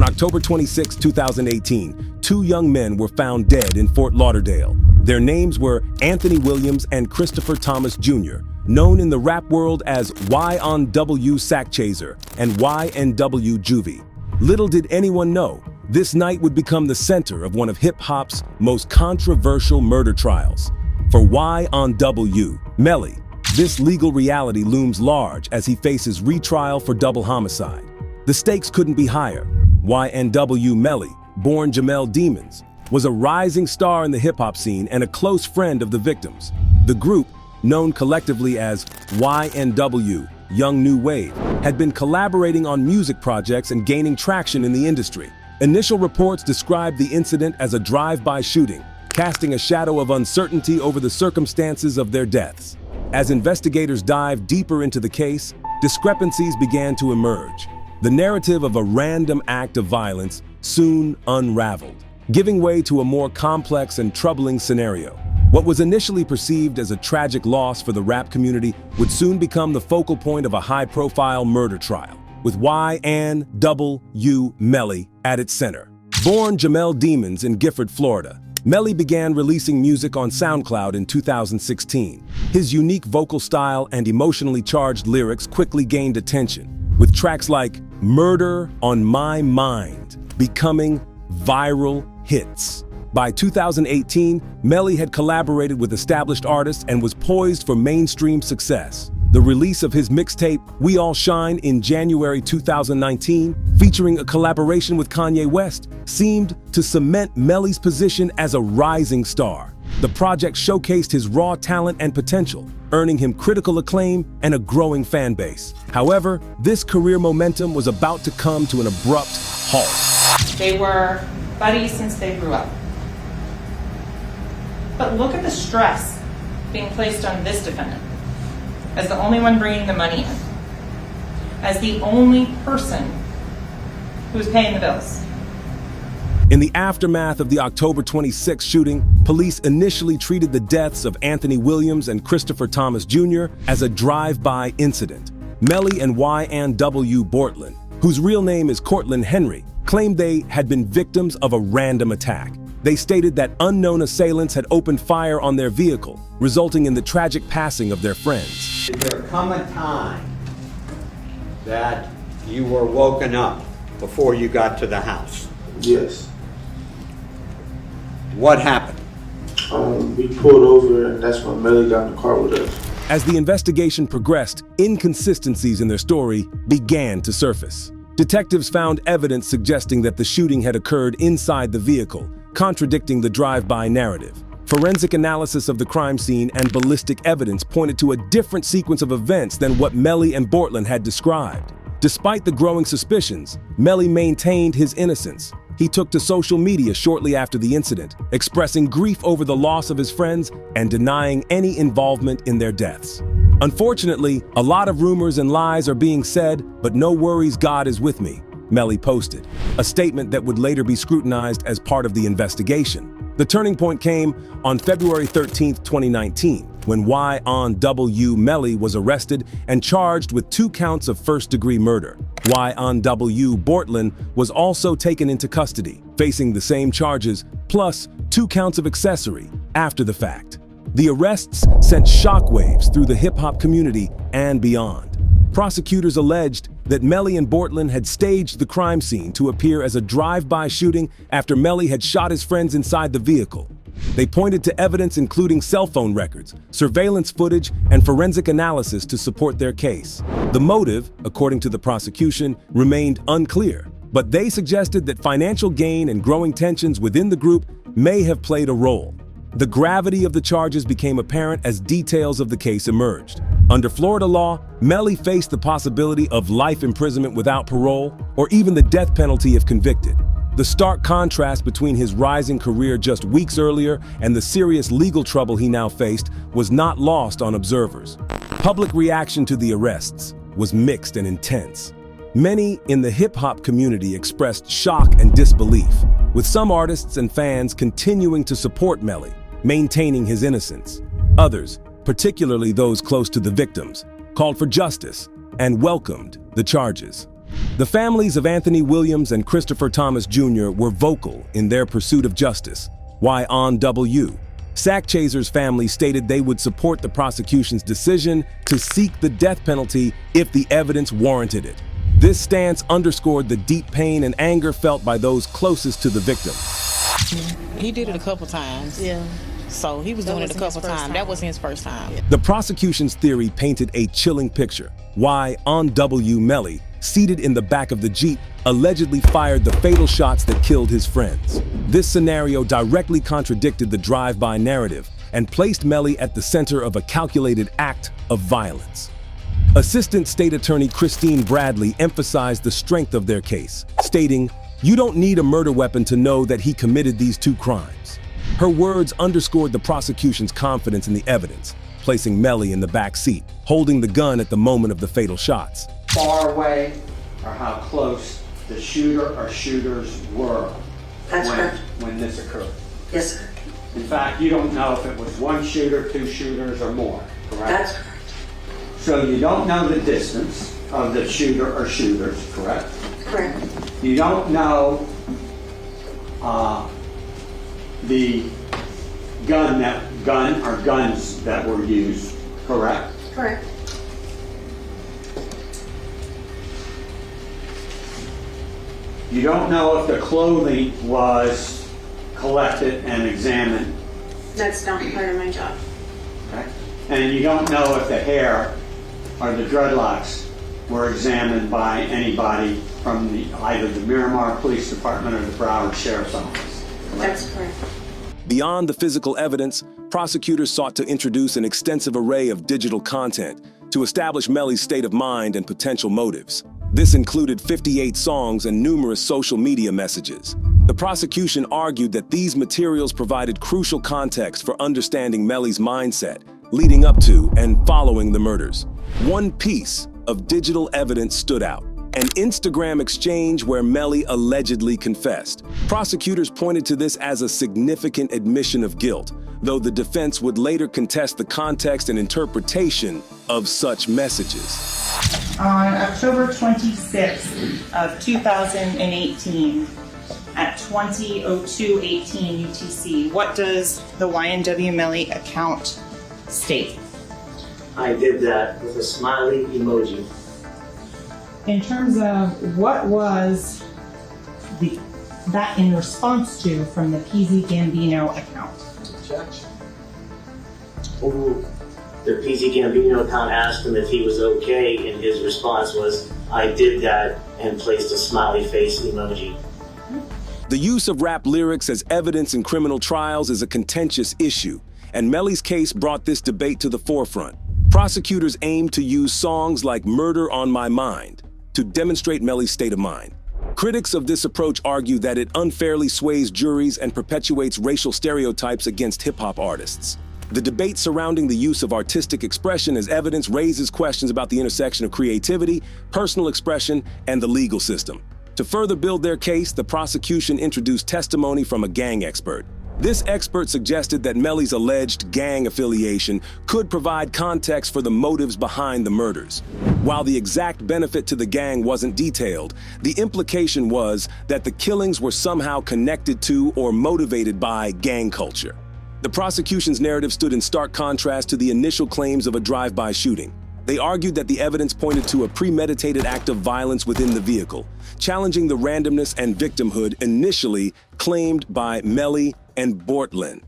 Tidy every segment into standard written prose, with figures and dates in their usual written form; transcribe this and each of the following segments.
On October 26, 2018, two young men were found dead in Fort Lauderdale. Their names were Anthony Williams and Christopher Thomas Jr., known in the rap world as YNW Sakchaser and YNW Juvy. Little did anyone know, this night would become the center of one of hip-hop's most controversial murder trials. For YNW Melly, this legal reality looms large as he faces retrial for double homicide. The stakes couldn't be higher. YNW Melly, born Jamel Demons, was a rising star in the hip-hop scene and a close friend of the victims. The group, known collectively as YNW, Young New Wave, had been collaborating on music projects and gaining traction in the industry. Initial reports described the incident as a drive-by shooting, casting a shadow of uncertainty over the circumstances of their deaths. As investigators dived deeper into the case, discrepancies began to emerge. The narrative of a random act of violence soon unraveled, giving way to a more complex and troubling scenario. What was initially perceived as a tragic loss for the rap community would soon become the focal point of a high-profile murder trial, with YNW Melly at its center. Born Jamel Demons in Gifford, Florida, Melly began releasing music on SoundCloud in 2016. His unique vocal style and emotionally charged lyrics quickly gained attention, with tracks like Murder on My Mind becoming viral hits. By 2018, Melly had collaborated with established artists and was poised for mainstream success. The release of his mixtape, We All Shine, in January 2019, featuring a collaboration with Kanye West, seemed to cement Melly's position as a rising star. The project showcased his raw talent and potential, earning him critical acclaim and a growing fan base. However, this career momentum was about to come to an abrupt halt. They were buddies since they grew up. But look at the stress being placed on this defendant, as the only one bringing the money in, as the only person who's paying the bills. In the aftermath of the October 26 shooting, police initially treated the deaths of Anthony Williams and Christopher Thomas Jr. as a drive-by incident. Melly and YNW Bortland, whose real name is Cortland Henry, claimed they had been victims of a random attack. They stated that unknown assailants had opened fire on their vehicle, resulting in the tragic passing of their friends. Did there come a time that you were woken up before you got to the house? Yes. What happened? We pulled over, and that's when Melly got in the car with us. As the investigation progressed, inconsistencies in their story began to surface. Detectives found evidence suggesting that the shooting had occurred inside the vehicle, contradicting the drive-by narrative. Forensic analysis of the crime scene and ballistic evidence pointed to a different sequence of events than what Melly and Bortland had described. Despite the growing suspicions, Melly maintained his innocence. He took to social media shortly after the incident, expressing grief over the loss of his friends and denying any involvement in their deaths. Unfortunately, a lot of rumors and lies are being said, but no worries, God is with me, Melly posted, a statement that would later be scrutinized as part of the investigation. The turning point came on February 13, 2019, when YNW Melly was arrested and charged with 2 counts of first-degree murder. YNW Bortland was also taken into custody, facing the same charges, plus 2 counts of accessory after the fact. The arrests sent shockwaves through the hip-hop community and beyond. Prosecutors alleged that Melly and Bortland had staged the crime scene to appear as a drive-by shooting after Melly had shot his friends inside the vehicle. They pointed to evidence including cell phone records, surveillance footage, and forensic analysis to support their case. The motive, according to the prosecution, remained unclear, but they suggested that financial gain and growing tensions within the group may have played a role. The gravity of the charges became apparent as details of the case emerged. Under Florida law, Melly faced the possibility of life imprisonment without parole, or even the death penalty if convicted. The stark contrast between his rising career just weeks earlier and the serious legal trouble he now faced was not lost on observers. Public reaction to the arrests was mixed and intense. Many in the hip-hop community expressed shock and disbelief, with some artists and fans continuing to support Melly, maintaining his innocence. Others, particularly those close to the victims, called for justice and welcomed the charges. The families of Anthony Williams and Christopher Thomas Jr. were vocal in their pursuit of justice. YNW. Sakchaser's family stated they would support the prosecution's decision to seek the death penalty if the evidence warranted it. This stance underscored the deep pain and anger felt by those closest to the victim. He did it a couple times. Yeah. So he was doing it a couple times. That wasn't his first time. The prosecution's theory painted a chilling picture. YNW Melly, seated in the back of the Jeep, allegedly fired the fatal shots that killed his friends. This scenario directly contradicted the drive-by narrative and placed Melly at the center of a calculated act of violence. Assistant State Attorney Christine Bradley emphasized the strength of their case, stating, "You don't need a murder weapon to know that he committed these two crimes." Her words underscored the prosecution's confidence in the evidence, placing Melly in the back seat, holding the gun at the moment of the fatal shots. Far away or how close the shooter or shooters were That's correct. when this occurred. Yes, sir. In fact, you don't know if it was one shooter, two shooters, or more, correct? That's correct. So you don't know the distance of the shooter or shooters, correct? Correct. You don't know the gun or guns that were used, correct? Correct. You don't know if the clothing was collected and examined, That's not part of my job. okay? And you don't know if the hair or the dreadlocks were examined by anybody from either the Miramar Police Department or the Broward Sheriff's Office, correct? That's correct. Beyond the physical evidence, prosecutors sought to introduce an extensive array of digital content to establish Melly's state of mind and potential motives. This included 58 songs and numerous social media messages. The prosecution argued that these materials provided crucial context for understanding Melly's mindset, leading up to and following the murders. One piece of digital evidence stood out: an Instagram exchange where Melly allegedly confessed. Prosecutors pointed to this as a significant admission of guilt, though the defense would later contest the context and interpretation of such messages. On October 26th of 2018 at 20:02:18 UTC, what does the YNW Melly account state? I did that with a smiley emoji. In terms of what was that in response to from the PZ Gambino account? Ooh. The PZ Gambino account asked him if he was okay, and his response was, I did that, and placed a smiley face emoji. The use of rap lyrics as evidence in criminal trials is a contentious issue, and Melly's case brought this debate to the forefront. Prosecutors aimed to use songs like "Murder on My Mind" to demonstrate Melly's state of mind. Critics of this approach argue that it unfairly sways juries and perpetuates racial stereotypes against hip-hop artists. The debate surrounding the use of artistic expression as evidence raises questions about the intersection of creativity, personal expression, and the legal system. To further build their case, the prosecution introduced testimony from a gang expert. This expert suggested that Melly's alleged gang affiliation could provide context for the motives behind the murders. While the exact benefit to the gang wasn't detailed, the implication was that the killings were somehow connected to or motivated by gang culture. The prosecution's narrative stood in stark contrast to the initial claims of a drive-by shooting. They argued that the evidence pointed to a premeditated act of violence within the vehicle, challenging the randomness and victimhood initially claimed by Melly and Bortlin.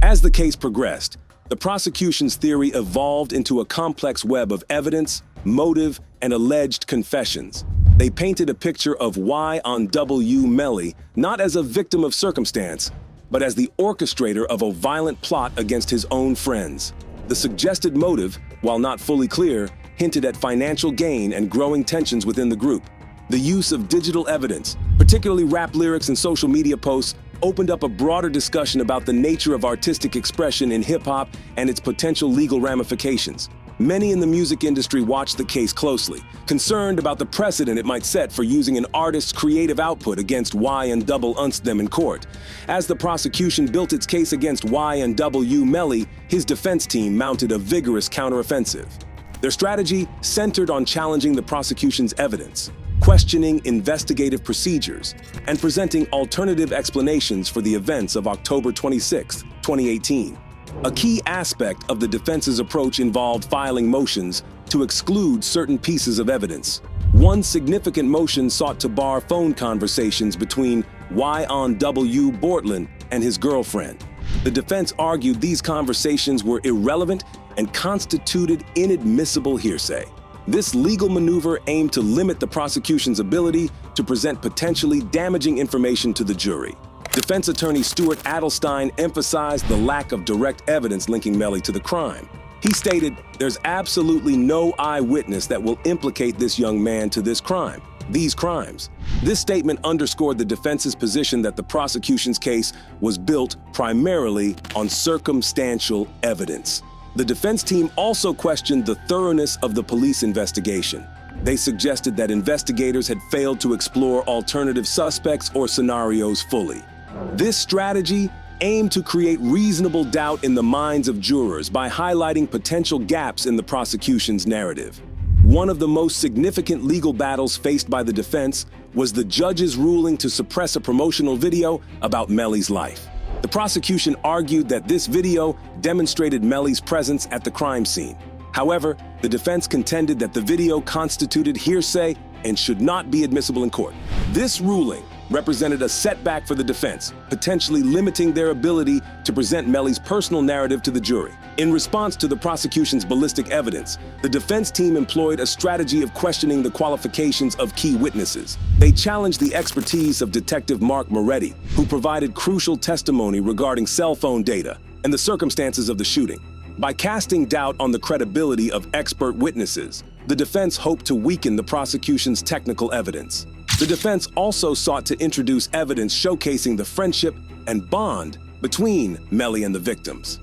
As the case progressed, the prosecution's theory evolved into a complex web of evidence, motive, and alleged confessions. They painted a picture of YNW Melly not as a victim of circumstance, but as the orchestrator of a violent plot against his own friends. The suggested motive, while not fully clear, hinted at financial gain and growing tensions within the group. The use of digital evidence, particularly rap lyrics and social media posts, opened up a broader discussion about the nature of artistic expression in hip-hop and its potential legal ramifications. Many in the music industry watched the case closely, concerned about the precedent it might set for using an artist's creative output against YNW them in court. As the prosecution built its case against YNW Melly, his defense team mounted a vigorous counteroffensive. Their strategy centered on challenging the prosecution's evidence, questioning investigative procedures, and presenting alternative explanations for the events of October 26, 2018. A key aspect of the defense's approach involved filing motions to exclude certain pieces of evidence. One significant motion sought to bar phone conversations between YNW Melly and his girlfriend. The defense argued these conversations were irrelevant and constituted inadmissible hearsay. This legal maneuver aimed to limit the prosecution's ability to present potentially damaging information to the jury. Defense attorney Stuart Adelstein emphasized the lack of direct evidence linking Melly to the crime. He stated, "There's absolutely no eyewitness that will implicate this young man to these crimes." This statement underscored the defense's position that the prosecution's case was built primarily on circumstantial evidence. The defense team also questioned the thoroughness of the police investigation. They suggested that investigators had failed to explore alternative suspects or scenarios fully. This strategy aimed to create reasonable doubt in the minds of jurors by highlighting potential gaps in the prosecution's narrative. One of the most significant legal battles faced by the defense was the judge's ruling to suppress a promotional video about Melly's life. The prosecution argued that this video demonstrated Melly's presence at the crime scene. However, the defense contended that the video constituted hearsay and should not be admissible in court. This ruling represented a setback for the defense, potentially limiting their ability to present Melly's personal narrative to the jury. In response to the prosecution's ballistic evidence, the defense team employed a strategy of questioning the qualifications of key witnesses. They challenged the expertise of Detective Mark Moretti, who provided crucial testimony regarding cell phone data and the circumstances of the shooting. By casting doubt on the credibility of expert witnesses, the defense hoped to weaken the prosecution's technical evidence. The defense also sought to introduce evidence showcasing the friendship and bond between Melly and the victims.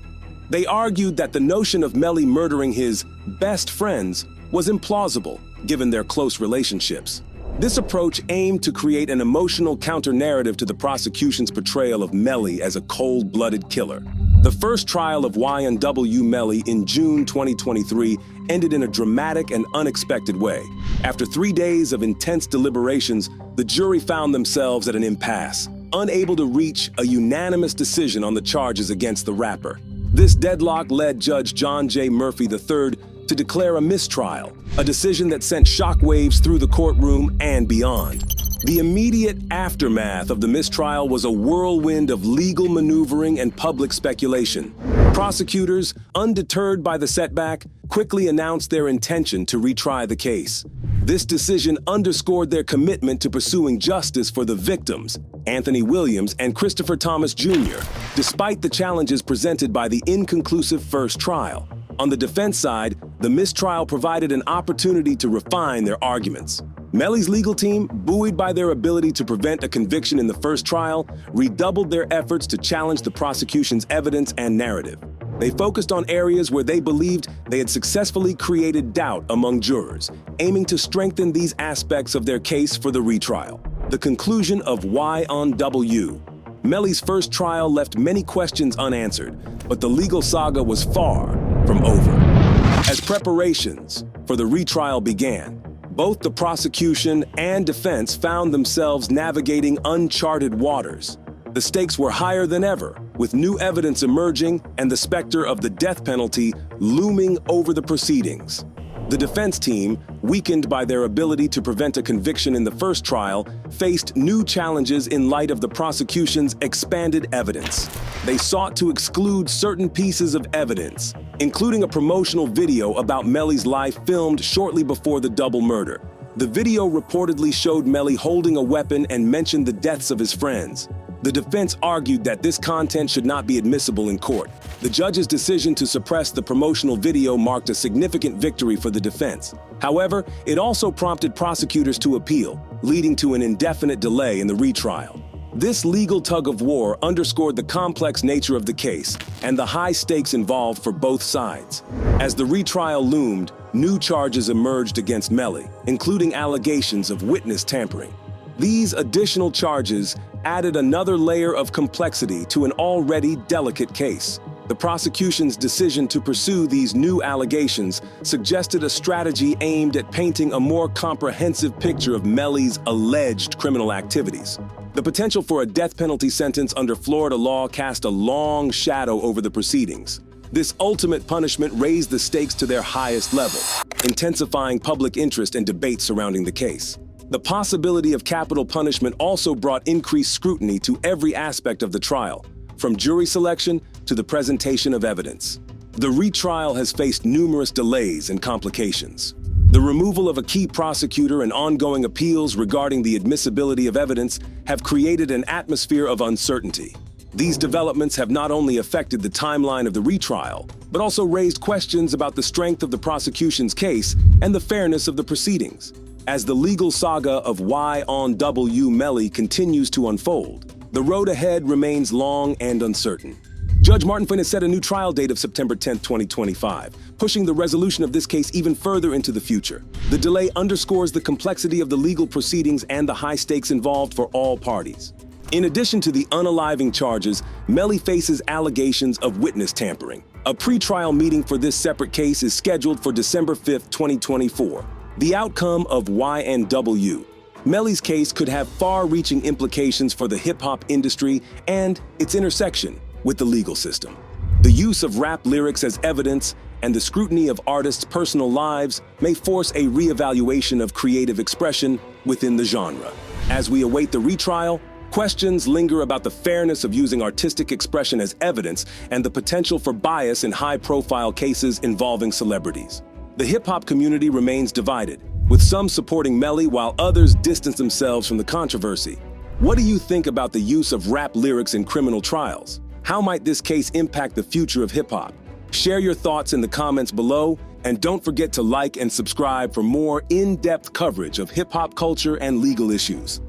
They argued that the notion of Melly murdering his best friends was implausible, given their close relationships. This approach aimed to create an emotional counter-narrative to the prosecution's portrayal of Melly as a cold-blooded killer. The first trial of YNW Melly in June 2023 ended in a dramatic and unexpected way. After 3 days of intense deliberations, the jury found themselves at an impasse, unable to reach a unanimous decision on the charges against the rapper. This deadlock led Judge John J. Murphy III to declare a mistrial, a decision that sent shockwaves through the courtroom and beyond. The immediate aftermath of the mistrial was a whirlwind of legal maneuvering and public speculation. Prosecutors, undeterred by the setback, quickly announced their intention to retry the case. This decision underscored their commitment to pursuing justice for the victims, Anthony Williams and Christopher Thomas Jr., despite the challenges presented by the inconclusive first trial. On the defense side, the mistrial provided an opportunity to refine their arguments. Melly's legal team, buoyed by their ability to prevent a conviction in the first trial, redoubled their efforts to challenge the prosecution's evidence and narrative. They focused on areas where they believed they had successfully created doubt among jurors, aiming to strengthen these aspects of their case for the retrial. The conclusion of YNW Melly's first trial left many questions unanswered, but the legal saga was far from over. As preparations for the retrial began, both the prosecution and defense found themselves navigating uncharted waters. The stakes were higher than ever, with new evidence emerging and the specter of the death penalty looming over the proceedings. The defense team, weakened by their ability to prevent a conviction in the first trial, faced new challenges in light of the prosecution's expanded evidence. They sought to exclude certain pieces of evidence, including a promotional video about Melly's life filmed shortly before the double murder. The video reportedly showed Melly holding a weapon and mentioned the deaths of his friends. The defense argued that this content should not be admissible in court. The judge's decision to suppress the promotional video marked a significant victory for the defense. However, it also prompted prosecutors to appeal, leading to an indefinite delay in the retrial. This legal tug-of-war underscored the complex nature of the case and the high stakes involved for both sides. As the retrial loomed, new charges emerged against Melly, including allegations of witness tampering. These additional charges added another layer of complexity to an already delicate case. The prosecution's decision to pursue these new allegations suggested a strategy aimed at painting a more comprehensive picture of Melly's alleged criminal activities. The potential for a death penalty sentence under Florida law cast a long shadow over the proceedings. This ultimate punishment raised the stakes to their highest level, intensifying public interest and debate surrounding the case. The possibility of capital punishment also brought increased scrutiny to every aspect of the trial, from jury selection to the presentation of evidence. The retrial has faced numerous delays and complications. The removal of a key prosecutor and ongoing appeals regarding the admissibility of evidence have created an atmosphere of uncertainty. These developments have not only affected the timeline of the retrial, but also raised questions about the strength of the prosecution's case and the fairness of the proceedings. As the legal saga of YNW Melly continues to unfold, the road ahead remains long and uncertain. Judge Martin Flynn has set a new trial date of September 10, 2025, pushing the resolution of this case even further into the future. The delay underscores the complexity of the legal proceedings and the high stakes involved for all parties. In addition to the unaliving charges, Melly faces allegations of witness tampering. A pretrial meeting for this separate case is scheduled for December 5, 2024. The outcome of YNW Melly's case could have far-reaching implications for the hip-hop industry and its intersection with the legal system. The use of rap lyrics as evidence and the scrutiny of artists' personal lives may force a re-evaluation of creative expression within the genre. As we await the retrial, questions linger about the fairness of using artistic expression as evidence and the potential for bias in high-profile cases involving celebrities. The hip-hop community remains divided, with some supporting Melly while others distance themselves from the controversy. What do you think about the use of rap lyrics in criminal trials? How might this case impact the future of hip-hop? Share your thoughts in the comments below, and don't forget to like and subscribe for more in-depth coverage of hip-hop culture and legal issues.